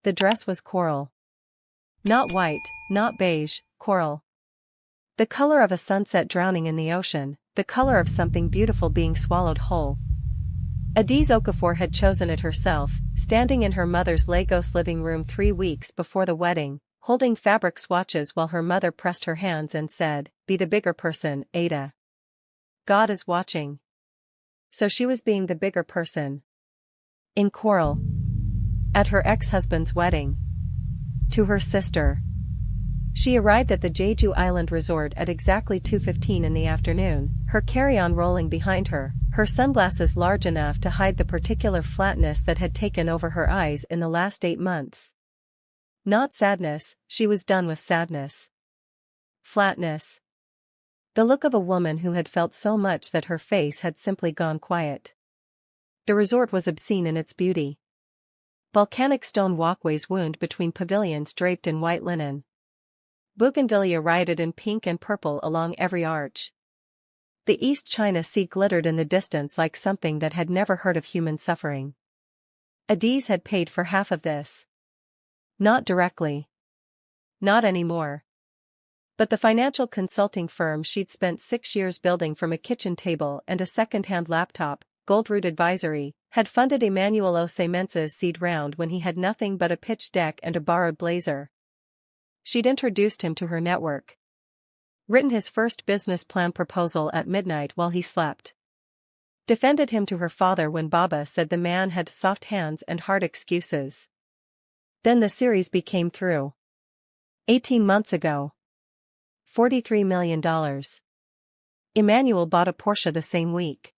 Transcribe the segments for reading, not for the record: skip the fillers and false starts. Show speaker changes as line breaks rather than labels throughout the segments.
The dress was coral. Not white, not beige, coral. The color of a sunset drowning in the ocean, the color of something beautiful being swallowed whole. Adiz Okafor had chosen it herself, standing in her mother's Lagos living room 3 weeks before the wedding, holding fabric swatches while her mother pressed her hands and said, "Be the bigger person, Ada. God is watching." So she was being the bigger person. In coral. At her ex-husband's wedding. To her sister. She arrived at the Jeju Island resort at exactly 2:15 in the afternoon, her carry-on rolling behind her, her sunglasses large enough to hide the particular flatness that had taken over her eyes in the last 8 months. Not sadness, she was done with sadness. Flatness. The look of a woman who had felt so much that her face had simply gone quiet. The resort was obscene in its beauty. Volcanic stone walkways wound between pavilions draped in white linen. Bougainvillea rioted in pink and purple along every arch. The East China Sea glittered in the distance like something that had never heard of human suffering. Adiz had paid for half of this. Not directly. Not anymore. But the financial consulting firm she'd spent 6 years building from a kitchen table and a second-hand laptop, Goldroot Advisory, had funded Emmanuel Osemence's seed round when he had nothing but a pitch deck and a borrowed blazer. She'd introduced him to her network. Written his first business plan proposal at midnight while he slept. Defended him to her father when Baba said the man had soft hands and hard excuses. Then the series became through. 18 months ago. $43 million. Emmanuel bought a Porsche the same week.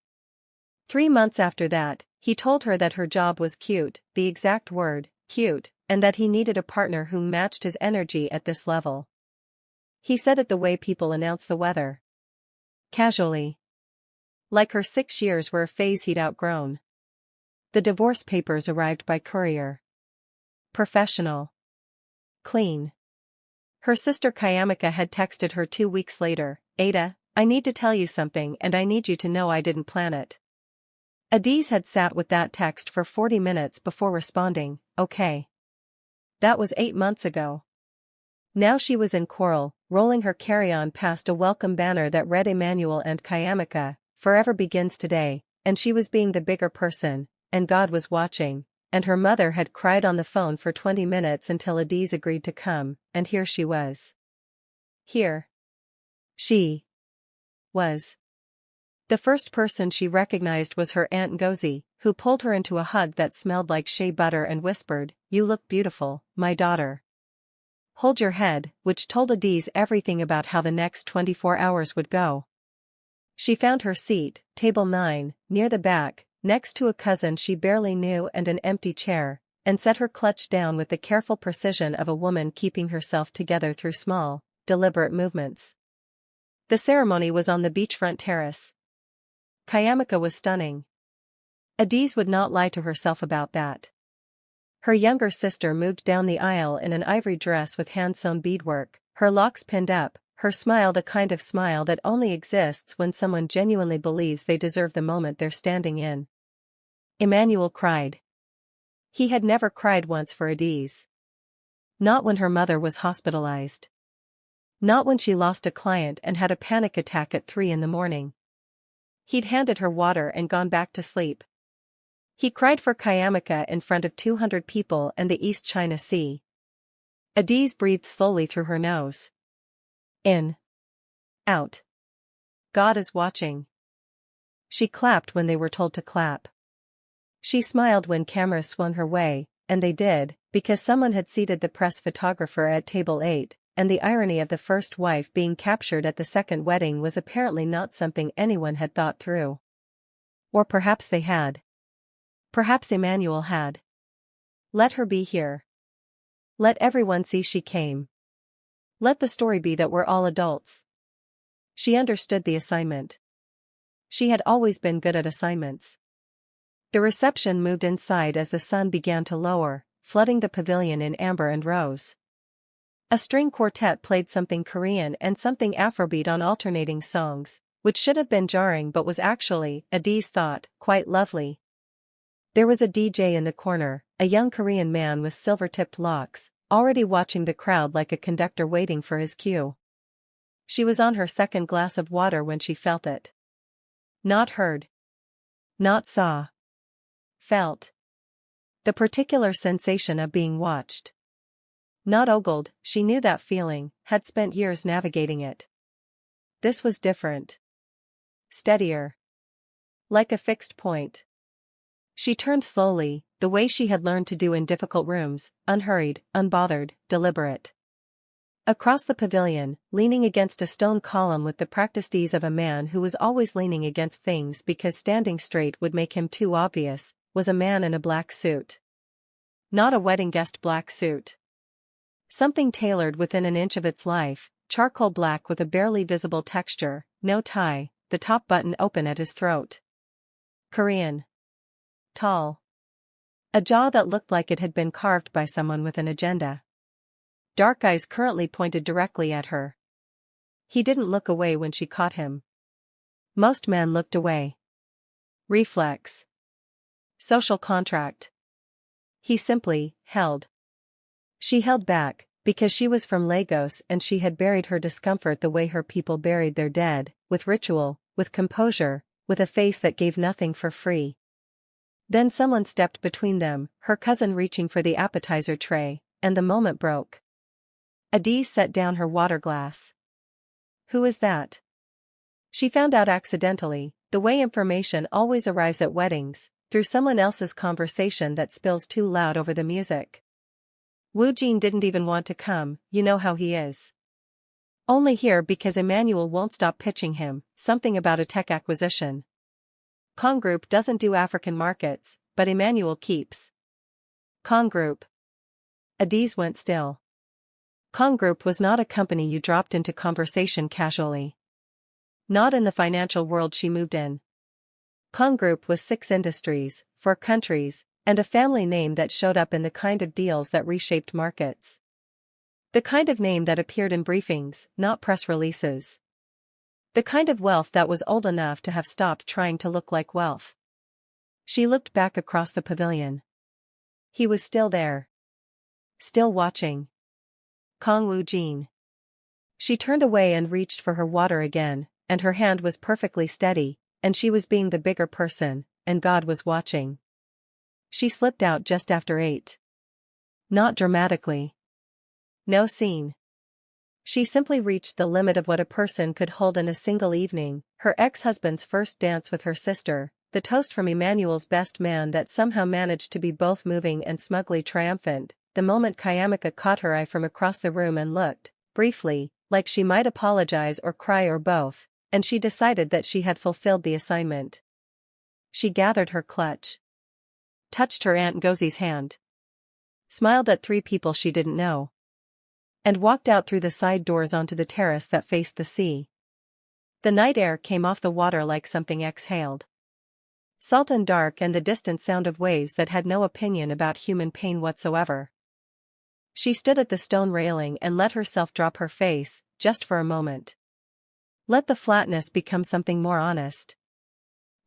3 months after that, he told her that her job was cute, the exact word, cute, and that he needed a partner who matched his energy at this level. He said it the way people announce the weather. Casually. Like her 6 years were a phase he'd outgrown. The divorce papers arrived by courier. Professional. Clean. Her sister Kayamika had texted her 2 weeks later, "Ada, I need to tell you something and I need you to know I didn't plan it." Adiz had sat with that text for 40 minutes before responding, "Okay." That was 8 months ago. Now she was in coral, rolling her carry-on past a welcome banner that read Emmanuel and Kayamika, "Forever begins today," and she was being the bigger person, and God was watching, and her mother had cried on the phone for 20 minutes until Adiz agreed to come, and here she was. Here. She was. The first person she recognized was her Aunt Ngozi, who pulled her into a hug that smelled like shea butter and whispered, "You look beautiful, my daughter. Hold your head," which told Adiz everything about how the next 24 hours would go. She found her seat, table 9, near the back, next to a cousin she barely knew and an empty chair, and set her clutch down with the careful precision of a woman keeping herself together through small, deliberate movements. The ceremony was on the beachfront terrace. Kayamika was stunning. Adiz would not lie to herself about that. Her younger sister moved down the aisle in an ivory dress with hand-sewn beadwork, her locks pinned up, her smile the kind of smile that only exists when someone genuinely believes they deserve the moment they're standing in. Emmanuel cried. He had never cried once for Adiz. Not when her mother was hospitalized. Not when she lost a client and had a panic attack at 3 in the morning. He'd handed her water and gone back to sleep. He cried for Kayamika in front of 200 people and the East China Sea. Adiz breathed slowly through her nose. In. Out. God is watching. She clapped when they were told to clap. She smiled when cameras swung her way, and they did, because someone had seated the press photographer at table 8, and the irony of the first wife being captured at the second wedding was apparently not something anyone had thought through. Or perhaps they had. Perhaps Emmanuel had. Let her be here. Let everyone see she came. Let the story be that we're all adults. She understood the assignment. She had always been good at assignments. The reception moved inside as the sun began to lower, flooding the pavilion in amber and rose. A string quartet played something Korean and something Afrobeat on alternating songs, which should have been jarring but was actually, Adiz thought, quite lovely. There was a DJ in the corner, a young Korean man with silver-tipped locks, already watching the crowd like a conductor waiting for his cue. She was on her second glass of water when she felt it. Not heard. Not saw. Felt. The particular sensation of being watched. Not ogled, she knew that feeling, had spent years navigating it. This was different. Steadier. Like a fixed point. She turned slowly, the way she had learned to do in difficult rooms, unhurried, unbothered, deliberate. Across the pavilion, leaning against a stone column with the practiced ease of a man who was always leaning against things because standing straight would make him too obvious, was a man in a black suit. Not a wedding guest black suit. Something tailored within an inch of its life, charcoal black with a barely visible texture, no tie, the top button open at his throat. Korean. Tall. A jaw that looked like it had been carved by someone with an agenda. Dark eyes currently pointed directly at her. He didn't look away when she caught him. Most men looked away. Reflex. Social contract. He simply held. She held back, because she was from Lagos and she had buried her discomfort the way her people buried their dead, with ritual, with composure, with a face that gave nothing for free. Then someone stepped between them, her cousin reaching for the appetizer tray, and the moment broke. Adiz set down her water glass. Who is that? She found out accidentally, the way information always arrives at weddings, through someone else's conversation that spills too loud over the music. Woo-Jin didn't even want to come, you know how he is. Only here because Emmanuel won't stop pitching him, something about a tech acquisition. Kang Group doesn't do African markets, but Emmanuel keeps. Kang Group. Adiz went still. Kang Group was not a company you dropped into conversation casually. Not in the financial world she moved in. Kang Group was 6 industries, 4 countries, and a family name that showed up in the kind of deals that reshaped markets. The kind of name that appeared in briefings, not press releases. The kind of wealth that was old enough to have stopped trying to look like wealth. She looked back across the pavilion. He was still there. Still watching. Kang Woo-Jin. She turned away and reached for her water again, and her hand was perfectly steady, and she was being the bigger person, and God was watching. She slipped out just after 8. Not dramatically. No scene. She simply reached the limit of what a person could hold in a single evening, her ex-husband's first dance with her sister, the toast from Emmanuel's best man that somehow managed to be both moving and smugly triumphant, the moment Kayamika caught her eye from across the room and looked, briefly, like she might apologize or cry or both, and she decided that she had fulfilled the assignment. She gathered her clutch. Touched her Aunt Ngozi's hand. Smiled at 3 people she didn't know. And walked out through the side doors onto the terrace that faced the sea. The night air came off the water like something exhaled. Salt and dark and the distant sound of waves that had no opinion about human pain whatsoever. She stood at the stone railing and let herself drop her face, just for a moment. Let the flatness become something more honest.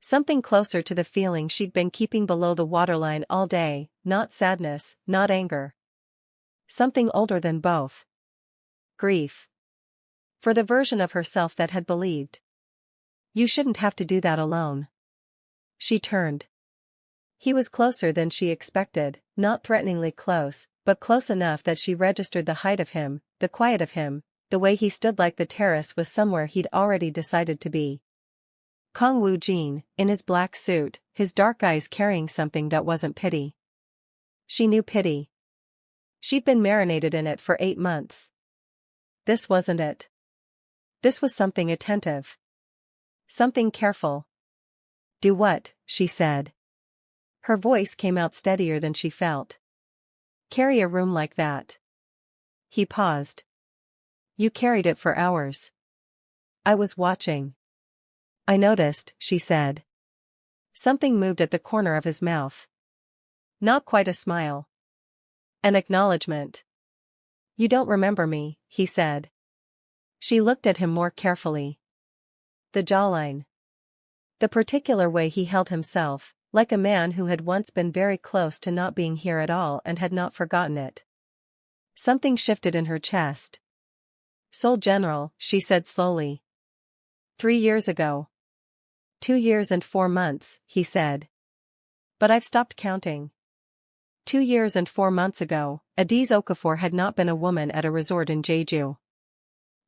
Something closer to the feeling she'd been keeping below the waterline all day, not sadness, not anger. Something older than both. Grief. For the version of herself that had believed. You shouldn't have to do that alone. She turned. He was closer than she expected, not threateningly close, but close enough that she registered the height of him, the quiet of him, the way he stood like the terrace was somewhere he'd already decided to be. Kang Woo-Jin, in his black suit, his dark eyes carrying something that wasn't pity. She knew pity. She'd been marinated in it for 8 months. This wasn't it. This was something attentive. Something careful. Do what? She said. Her voice came out steadier than she felt. Carry a room like that. He paused. You carried it for hours. I was watching. I noticed, she said. Something moved at the corner of his mouth. Not quite a smile. An acknowledgement. You don't remember me, he said. She looked at him more carefully. The jawline. The particular way he held himself, like a man who had once been very close to not being here at all and had not forgotten it. Something shifted in her chest. "Seoul General," she said slowly. 3 years ago. 2 years and 4 months, he said. But I've stopped counting. 2 years and 4 months ago, Adiz Okafor had not been a woman at a resort in Jeju.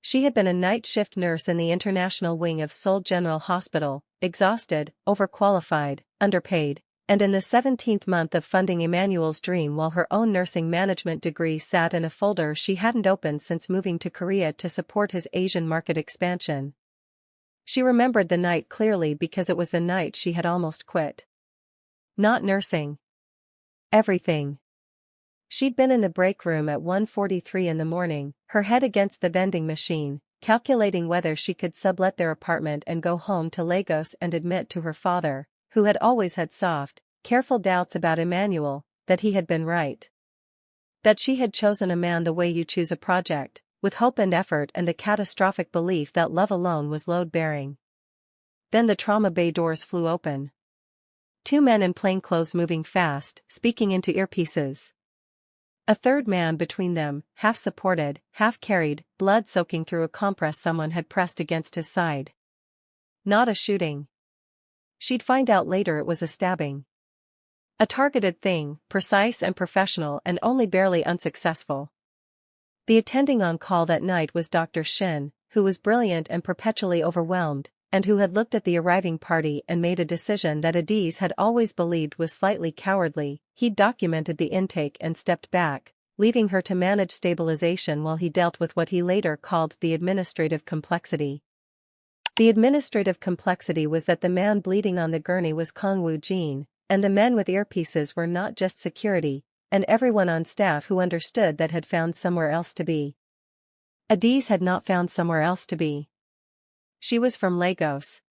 She had been a night shift nurse in the international wing of Seoul General Hospital, exhausted, overqualified, underpaid, and in the 17th month of funding Emmanuel's dream while her own nursing management degree sat in a folder she hadn't opened since moving to Korea to support his Asian market expansion. She remembered the night clearly because it was the night she had almost quit. Not nursing. Everything. She'd been in the break room at 1:43 in the morning, her head against the vending machine, calculating whether she could sublet their apartment and go home to Lagos and admit to her father, who had always had soft, careful doubts about Emmanuel, that he had been right. That she had chosen a man the way you choose a project, with hope and effort and the catastrophic belief that love alone was load-bearing. Then the trauma bay doors flew open. 2 men in plainclothes moving fast, speaking into earpieces. A third man between them, half supported, half carried, blood soaking through a compress someone had pressed against his side. Not a shooting. She'd find out later it was a stabbing. A targeted thing, precise and professional and only barely unsuccessful. The attending on call that night was Dr. Shin, who was brilliant and perpetually overwhelmed, and who had looked at the arriving party and made a decision that Adiz had always believed was slightly cowardly. He'd documented the intake and stepped back, leaving her to manage stabilization while he dealt with what he later called the administrative complexity. The administrative complexity was that the man bleeding on the gurney was Kang Woo-Jin, and the men with earpieces were not just security, and everyone on staff who understood that had found somewhere else to be. Adiz had not found somewhere else to be. She was from Lagos.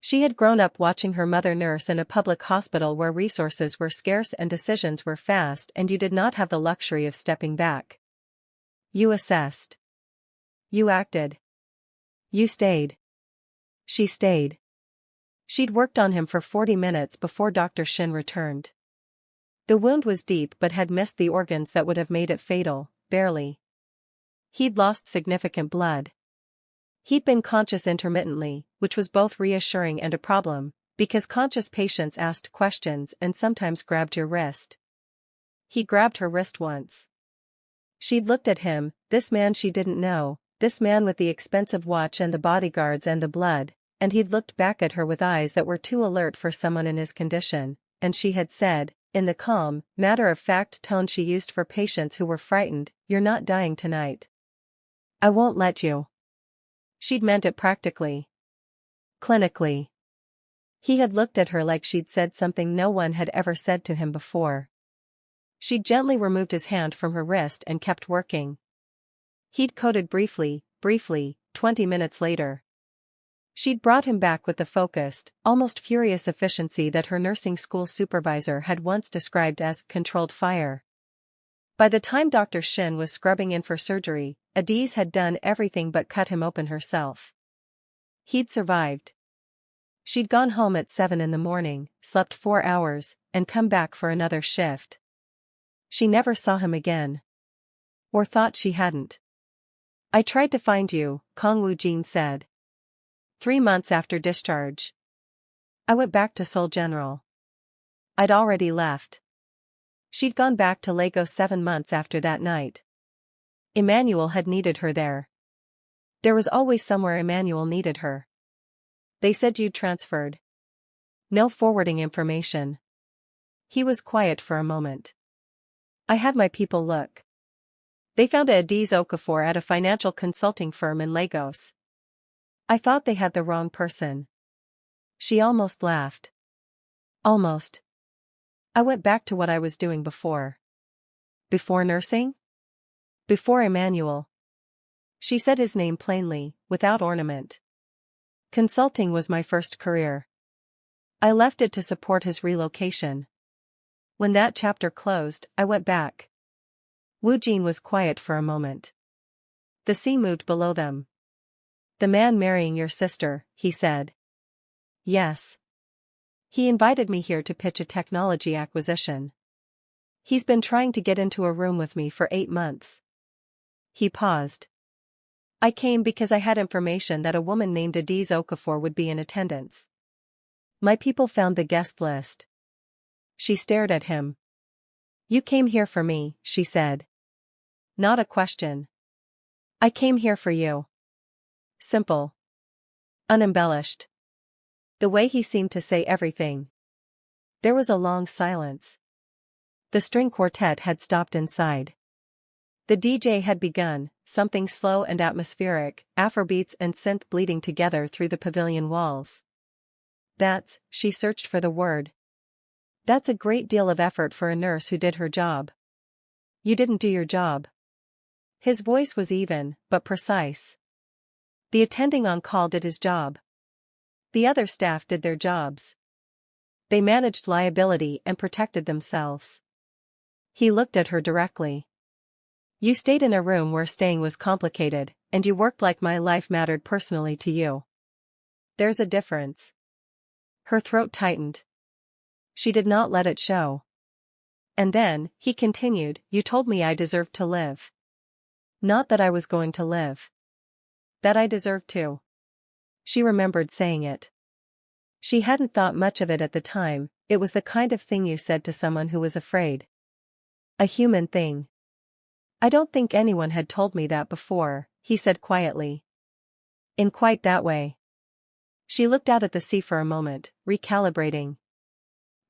She had grown up watching her mother nurse in a public hospital where resources were scarce and decisions were fast and you did not have the luxury of stepping back. You assessed. You acted. You stayed. She stayed. She'd worked on him for 40 minutes before Dr. Shin returned. The wound was deep but had missed the organs that would have made it fatal, barely. He'd lost significant blood. He'd been conscious intermittently, which was both reassuring and a problem, because conscious patients asked questions and sometimes grabbed your wrist. He grabbed her wrist once. She'd looked at him, this man she didn't know, this man with the expensive watch and the bodyguards and the blood, and he'd looked back at her with eyes that were too alert for someone in his condition, and she had said, in the calm, matter-of-fact tone she used for patients who were frightened, "You're not dying tonight. I won't let you." She'd meant it practically. Clinically. He had looked at her like she'd said something no one had ever said to him before. She'd gently removed his hand from her wrist and kept working. He'd coded briefly, 20 minutes later. She'd brought him back with the focused, almost furious efficiency that her nursing school supervisor had once described as controlled fire. By the time Dr. Shin was scrubbing in for surgery, Adiz had done everything but cut him open herself. He'd survived. She'd gone home at 7 in the morning, slept 4 hours, and come back for another shift. She never saw him again. Or thought she hadn't. "I tried to find you," Kang Woo-Jin said. 3 months after discharge. I went back to Seoul General. I'd already left. She'd gone back to Lagos 7 months after that night. Emmanuel had needed her there. There was always somewhere Emmanuel needed her. They said you'd transferred. No forwarding information. He was quiet for a moment. I had my people look. They found Adiz Okafor at a financial consulting firm in Lagos. I thought they had the wrong person. She almost laughed. Almost. I went back to what I was doing before. Before nursing? Before Emmanuel. She said his name plainly, without ornament. Consulting was my first career. I left it to support his relocation. When that chapter closed, I went back. Woo-Jin was quiet for a moment. The sea moved below them. "The man marrying your sister," he said. "Yes." He invited me here to pitch a technology acquisition. He's been trying to get into a room with me for 8 months. He paused. I came because I had information that a woman named Adiz Okafor would be in attendance. My people found the guest list. She stared at him. You came here for me, she said. Not a question. I came here for you. Simple. Unembellished. The way he seemed to say everything. There was a long silence. The string quartet had stopped inside. The DJ had begun, something slow and atmospheric, Afrobeats and synth bleeding together through the pavilion walls. She searched for the word. That's a great deal of effort for a nurse who did her job. You didn't do your job. His voice was even, but precise. The attending on call did his job. The other staff did their jobs. They managed liability and protected themselves. He looked at her directly. You stayed in a room where staying was complicated, and you worked like my life mattered personally to you. There's a difference. Her throat tightened. She did not let it show. And then, he continued, you told me I deserved to live. Not that I was going to live. That I deserved to. She remembered saying it. She hadn't thought much of it at the time, it was the kind of thing you said to someone who was afraid. A human thing. I don't think anyone had told me that before, he said quietly. In quite that way. She looked out at the sea for a moment, recalibrating.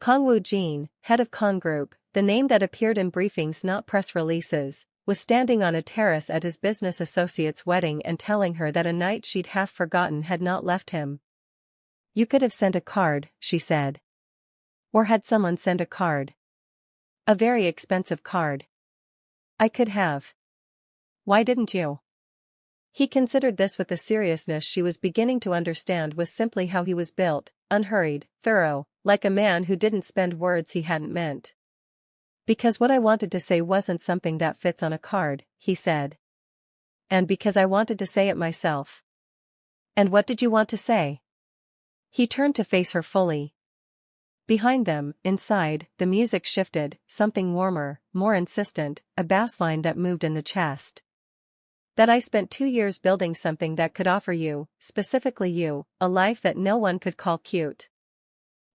Kang Woo-Jin, head of Kang Group, the name that appeared in briefings not press releases, was standing on a terrace at his business associate's wedding and telling her that a night she'd half forgotten had not left him. You could have sent a card, she said. Or had someone send a card. A very expensive card. I could have. Why didn't you? He considered this with the seriousness she was beginning to understand was simply how he was built, unhurried, thorough, like a man who didn't spend words he hadn't meant. Because what I wanted to say wasn't something that fits on a card, he said. And because I wanted to say it myself. And what did you want to say? He turned to face her fully. Behind them, inside, the music shifted, something warmer, more insistent, a bass line that moved in the chest. That I spent 2 years building something that could offer you, specifically you, a life that no one could call cute.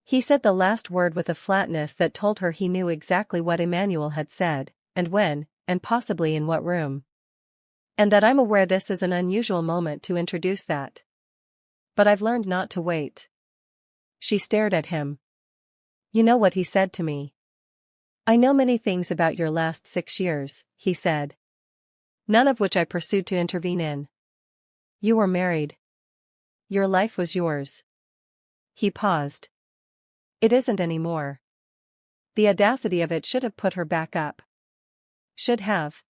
He said the last word with a flatness that told her he knew exactly what Emmanuel had said, and when, and possibly in what room. And that I'm aware this is an unusual moment to introduce that. But I've learned not to wait. She stared at him. You know what he said to me. I know many things about your last 6 years, he said. None of which I pursued to intervene in. You were married. Your life was yours. He paused. It isn't anymore. The audacity of it should have put her back up. Should have.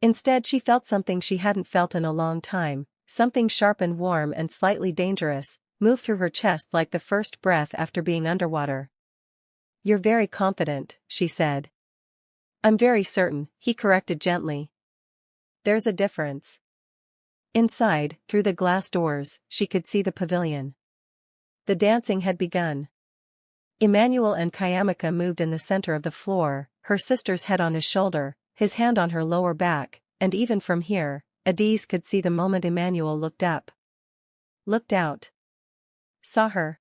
Instead she felt something she hadn't felt in a long time, something sharp and warm and slightly dangerous, move through her chest like the first breath after being underwater. You're very confident, she said. I'm very certain, he corrected gently. There's a difference. Inside, through the glass doors, she could see the pavilion. The dancing had begun. Emmanuel and Kayamika moved in the center of the floor, her sister's head on his shoulder, his hand on her lower back, and even from here, Adiz could see the moment Emmanuel looked up. Looked out. Saw her.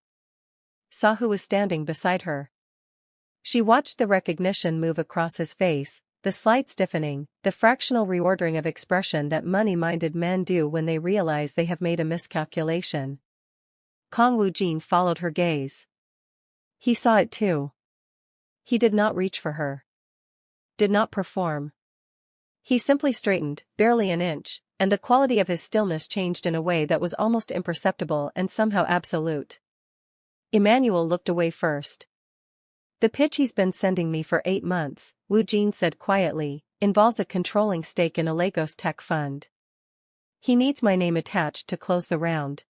Saw who was standing beside her. She watched the recognition move across his face, the slight stiffening, the fractional reordering of expression that money-minded men do when they realize they have made a miscalculation. Kang Woo-Jin followed her gaze. He saw it too. He did not reach for her. Did not perform. He simply straightened, barely an inch, and the quality of his stillness changed in a way that was almost imperceptible and somehow absolute. Emmanuel looked away first. The pitch he's been sending me for 8 months, Woo-Jin said quietly, involves a controlling stake in a Lagos tech fund. He needs my name attached to close the round.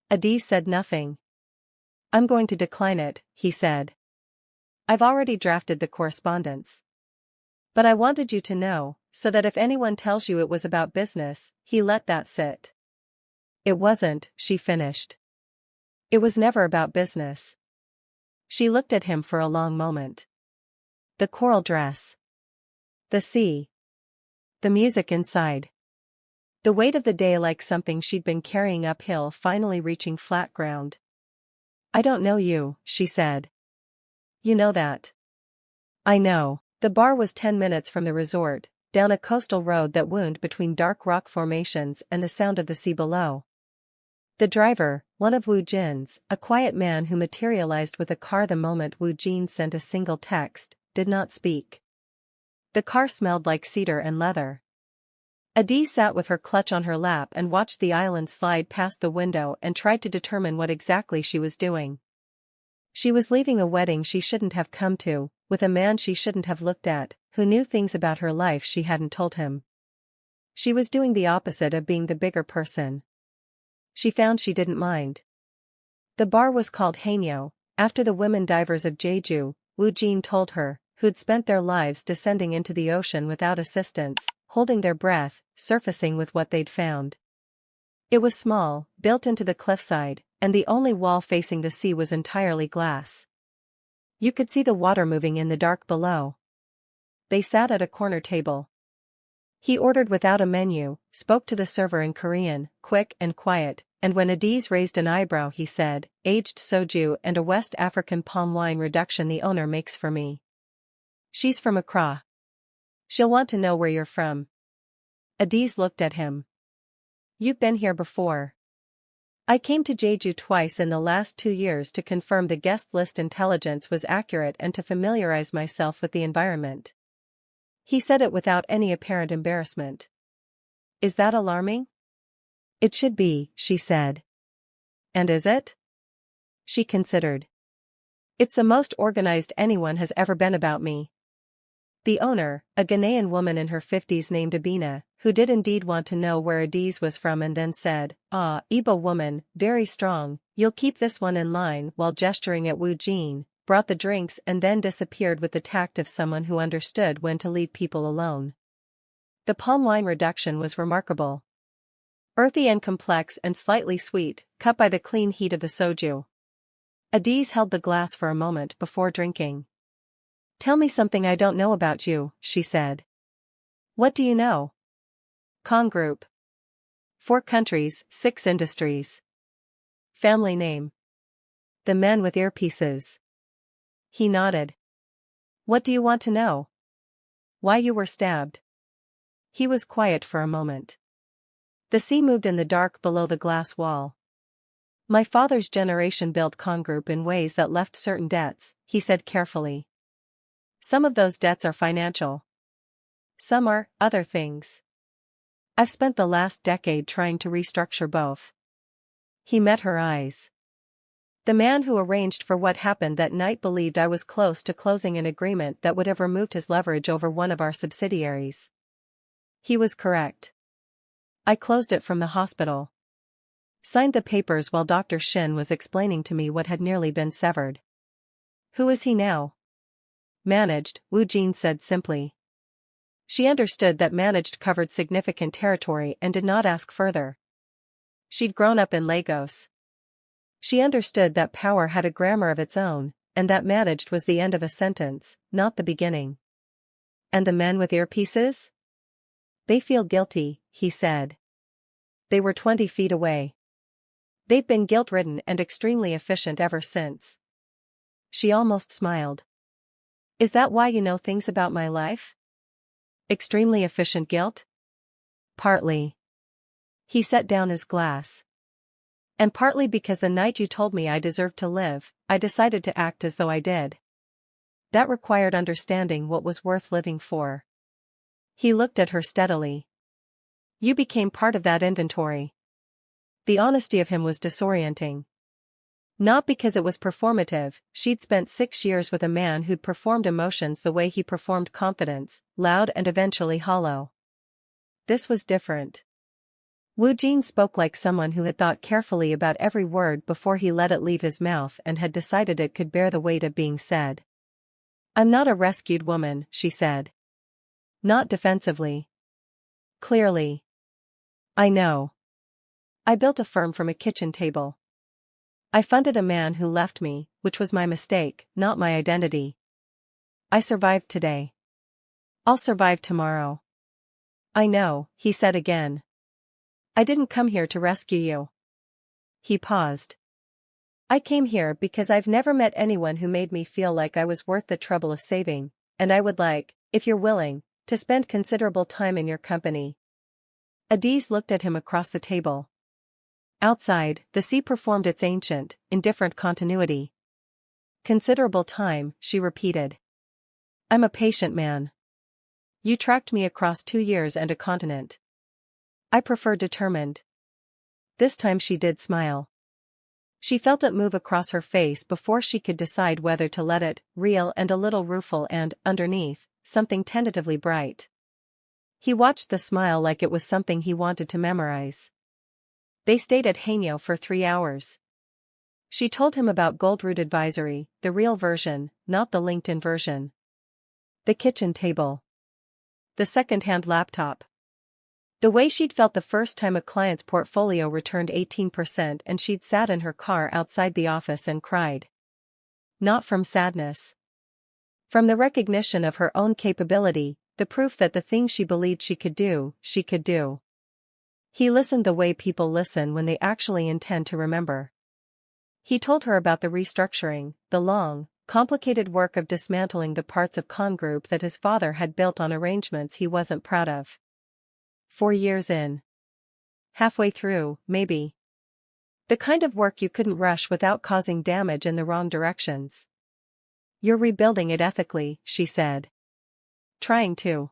Adiz said nothing. I'm going to decline it, he said. I've already drafted the correspondence. But I wanted you to know, so that if anyone tells you it was about business, he let that sit. It wasn't, she finished. It was never about business. She looked at him for a long moment. The coral dress. The sea. The music inside. The weight of the day, like something she'd been carrying uphill, finally reaching flat ground. "I don't know you," she said. "You know that." "I know." The bar was 10 minutes from the resort, down a coastal road that wound between dark rock formations and the sound of the sea below. The driver, one of Woo-Jin's, a quiet man who materialized with a car the moment Woo-Jin sent a single text, did not speak. The car smelled like cedar and leather. Adi sat with her clutch on her lap and watched the island slide past the window and tried to determine what exactly she was doing. She was leaving a wedding she shouldn't have come to, with a man she shouldn't have looked at, who knew things about her life she hadn't told him. She was doing the opposite of being the bigger person. She found she didn't mind. The bar was called Haenyo, after the women divers of Jeju, Woo-Jin told her, who'd spent their lives descending into the ocean without assistance, holding their breath, surfacing with what they'd found. It was small, built into the cliffside, and the only wall facing the sea was entirely glass. You could see the water moving in the dark below. They sat at a corner table. He ordered without a menu, spoke to the server in Korean, quick and quiet, and when Adiz raised an eyebrow he said, "Aged soju and a West African palm wine reduction the owner makes for me." "She's from Accra. She'll want to know where you're from." Adiz looked at him. "You've been here before." "I came to Jeju twice in the last 2 years to confirm the guest list intelligence was accurate and to familiarize myself with the environment." He said it without any apparent embarrassment. "Is that alarming?" "It should be," she said. "And is it?" She considered. "It's the most organized anyone has ever been about me." The owner, a Ghanaian woman in her 50s named Abina, who did indeed want to know where Adiz was from and then said, "Ah, Igbo woman, very strong, you'll keep this one in line," while gesturing at Woo-Jin, brought the drinks and then disappeared with the tact of someone who understood when to leave people alone. The palm wine reduction was remarkable. Earthy and complex and slightly sweet, cut by the clean heat of the soju. Adiz held the glass for a moment before drinking. "Tell me something I don't know about you," she said. "What do you know?" "Kang Group. 4 countries, 6 industries." "Family name?" "The men with earpieces." He nodded. "What do you want to know?" "Why you were stabbed." He was quiet for a moment. The sea moved in the dark below the glass wall. "My father's generation built Kang Group in ways that left certain debts," he said carefully. "Some of those debts are financial. Some are other things. I've spent the last decade trying to restructure both." He met her eyes. "The man who arranged for what happened that night believed I was close to closing an agreement that would have removed his leverage over one of our subsidiaries." He was correct. "I closed it from the hospital. Signed the papers while Dr. Shin was explaining to me what had nearly been severed." "Who is he now?" "Managed," Woo-Jin said simply. She understood that managed covered significant territory and did not ask further. She'd grown up in Lagos. She understood that power had a grammar of its own, and that managed was the end of a sentence, not the beginning. "And the men with earpieces?" "They feel guilty," he said. They were 20 feet away. "They've been guilt-ridden and extremely efficient ever since." She almost smiled. "Is that why you know things about my life?" "Extremely efficient guilt?" "Partly." He set down his glass. "And partly because the night you told me I deserved to live, I decided to act as though I did. That required understanding what was worth living for." He looked at her steadily. "You became part of that inventory." The honesty of him was disorienting. Not because it was performative, she'd spent 6 years with a man who'd performed emotions the way he performed confidence, loud and eventually hollow. This was different. Woo-Jin spoke like someone who had thought carefully about every word before he let it leave his mouth and had decided it could bear the weight of being said. "I'm not a rescued woman," she said. Not defensively. Clearly. "I know. I built a firm from a kitchen table. I funded a man who left me, which was my mistake, not my identity. I survived today. I'll survive tomorrow. I know, he said again. I didn't come here to rescue you. He paused. I came here because I've never met anyone who made me feel like I was worth the trouble of saving, and I would like, if you're willing, to spend considerable time in your company. Adiz looked at him across the table. Outside, the sea performed its ancient, indifferent continuity. Considerable time, she repeated. I'm a patient man. You tracked me across 2 years and a continent. I prefer determined. This time she did smile. She felt it move across her face before she could decide whether to let it, real and a little rueful and, underneath, something tentatively bright. He watched the smile like it was something he wanted to memorize. They stayed at Hainyo for 3 hours. She told him about Goldroot Advisory, the real version, not the LinkedIn version. The kitchen table. The second-hand laptop. The way she'd felt the first time a client's portfolio returned 18% and she'd sat in her car outside the office and cried. Not from sadness. From the recognition of her own capability, the proof that the thing she believed she could do, she could do. He listened the way people listen when they actually intend to remember. He told her about the restructuring, the long, complicated work of dismantling the parts of Kang Group that his father had built on arrangements he wasn't proud of. 4 years in. Halfway through, maybe. The kind of work you couldn't rush without causing damage in the wrong directions. You're rebuilding it ethically, she said. Trying to.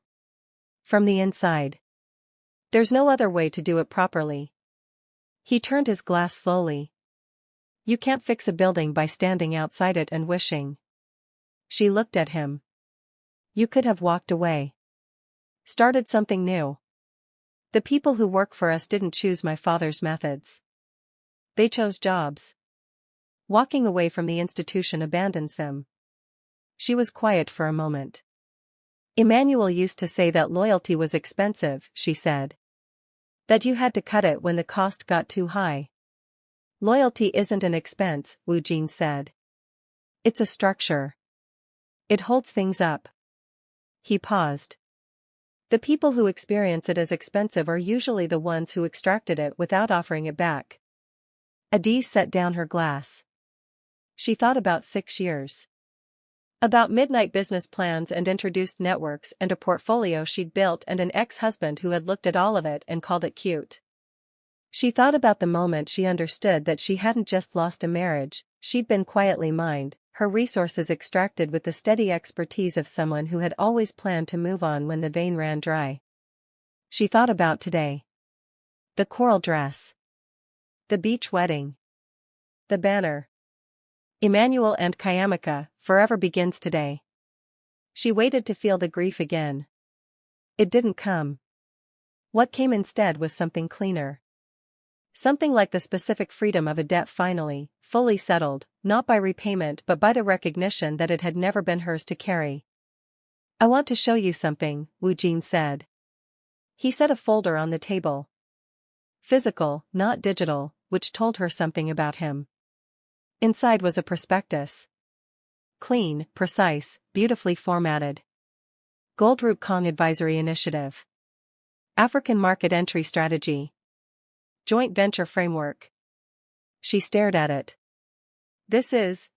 From the inside. There's no other way to do it properly. He turned his glass slowly. You can't fix a building by standing outside it and wishing. She looked at him. You could have walked away. Started something new. The people who work for us didn't choose my father's methods. They chose jobs. Walking away from the institution abandons them. She was quiet for a moment. Emmanuel used to say that loyalty was expensive, she said. That you had to cut it when the cost got too high. Loyalty isn't an expense, Woo-Jin said. It's a structure. It holds things up. He paused. The people who experience it as expensive are usually the ones who extracted it without offering it back. Adiz set down her glass. She thought about 6 years. About midnight business plans and introduced networks and a portfolio she'd built and an ex-husband who had looked at all of it and called it cute. She thought about the moment she understood that she hadn't just lost a marriage, she'd been quietly mined, her resources extracted with the steady expertise of someone who had always planned to move on when the vein ran dry. She thought about today. The coral dress. The beach wedding. The banner. Emmanuel and Kayamika, forever begins today. She waited to feel the grief again. It didn't come. What came instead was something cleaner. Something like the specific freedom of a debt finally, fully settled, not by repayment but by the recognition that it had never been hers to carry. I want to show you something, Woo-Jin said. He set a folder on the table. Physical, not digital, which told her something about him. Inside was a prospectus. Clean, precise, beautifully formatted. Goldroot Kang Advisory Initiative. African Market Entry Strategy. Joint Venture Framework. She stared at it.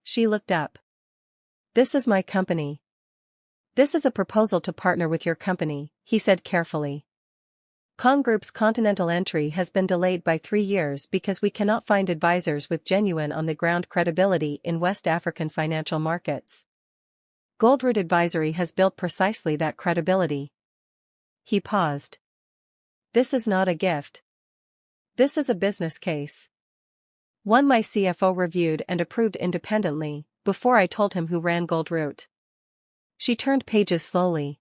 She looked up. This is my company. This is a proposal to partner with your company, he said carefully. Kang Group's continental entry has been delayed by 3 years because we cannot find advisors with genuine on-the-ground credibility in West African financial markets. Goldroot Advisory has built precisely that credibility. He paused. This is not a gift. This is a business case. One my CFO reviewed and approved independently, before I told him who ran Goldroot. She turned pages slowly.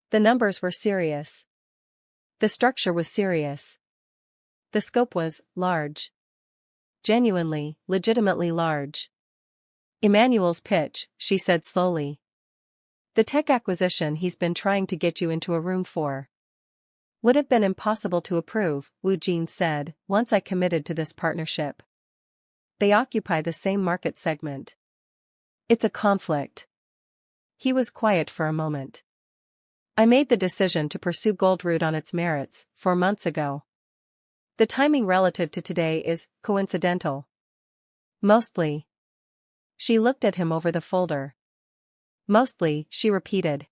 The numbers were serious. The structure was serious. The scope was large. Genuinely, legitimately large. Emmanuel's pitch, she said slowly. The tech acquisition he's been trying to get you into a room for. Would have been impossible to approve, Woo-Jin said, once I committed to this partnership. They occupy the same market segment. It's a conflict. He was quiet for a moment. I made the decision to pursue Goldroot on its merits 4 months ago. The timing relative to today is coincidental. Mostly. She looked at him over the folder. Mostly, she repeated.